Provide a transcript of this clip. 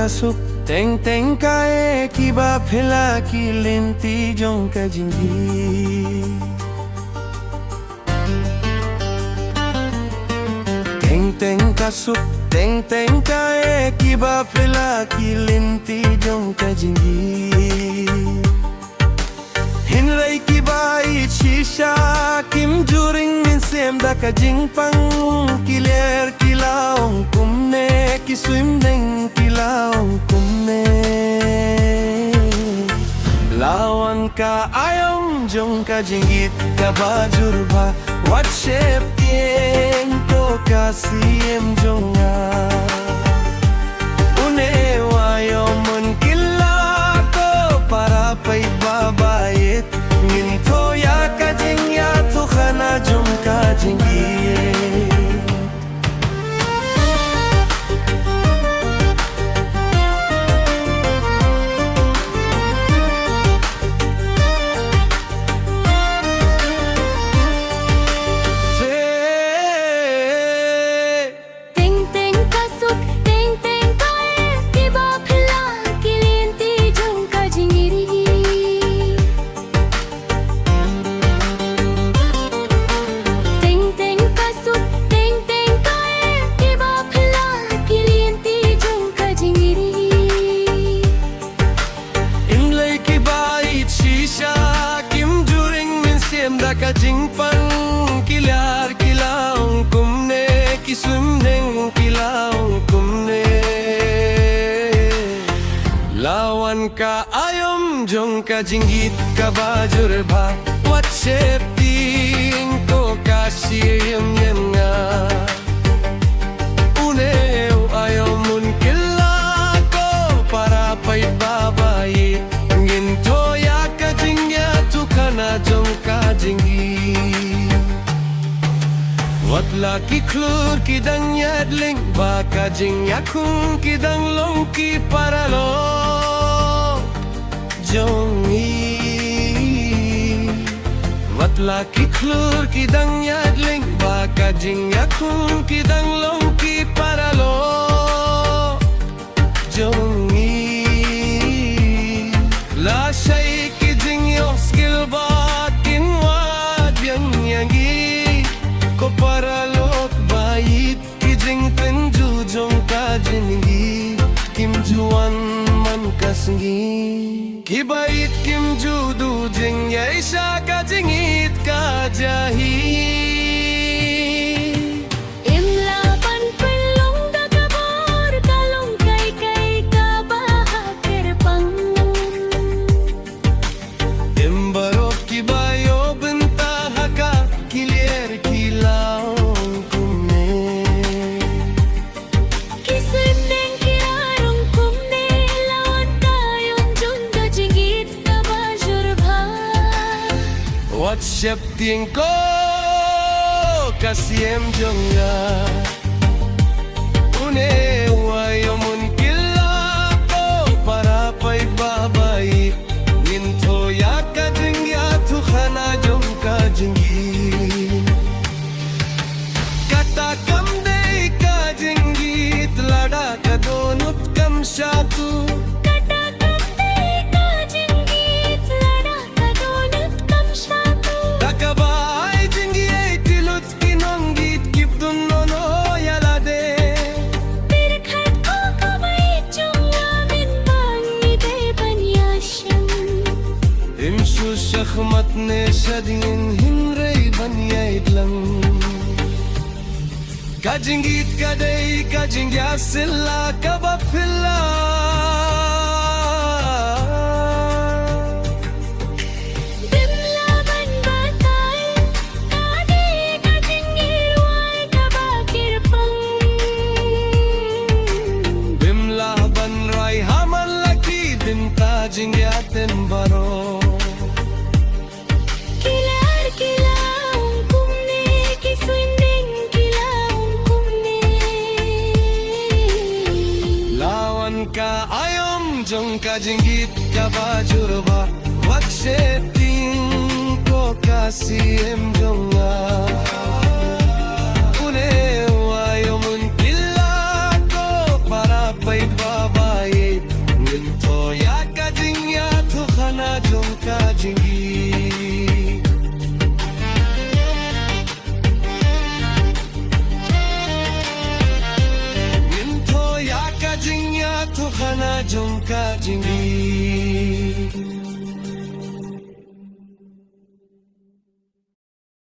kasuk teng kae kiba phela ki lenti jong ka jingi teng kasuk teng kae kiba phela ki lenti jong ka jingi hinlai kiba I chisha kim juring min sem da ka jingpang kiler kilaong kumne ki swim deng kilaong kumne lawan ka ayom jong ka jingit ka bajurba what shape tieng to ka siem jonga une wayomun kila ko para pai babayet minto ya ka jingya to khana jong ka jingi ka jingpang kilar kilaong kumne ki swim deng kilaong kumne lawan ka ayom jong ka jinggit ka bajur bha what shape ting ko ka siem yem nga une ayomun kila ko para pai babai ginto ya ka jingya tu kana jong ka watla ki klur ki dang yadling baka jing yakung ki dang long ki paralo jongi watla ki klur ki dang yadling baka jing yakung ki dang long ki paralo jongi la shay ki jing yo skill ba kin wa byang yangi ko paralok bait ki jing tenju jong ka jingi kim juan man kasngi ki bait kim ju du jing yai sha ka jingit ka jahi imla pan pelong da kabor kalong kai ka bahakir pang imbarok ki bayo benta haka kiler what shape ting ko kasiem jonga une wayomun kila ko para pai babai ninto ya ka jingya tu khana jong ka jingi kata kam dei ka jingi lada ka donut kam shatu matne shadin himrei banyait lang kajingit kadai kajingya silla kabafilla bimla ban batai kade kajingi wai kabakir pang bimla ban rai hamal laki din kajingya tembaro ka ayom jong ka jinggit ka bajurba what shape ting ko ka siem jonga une wayomun kila ko para pai babaye झुमका जिंदगी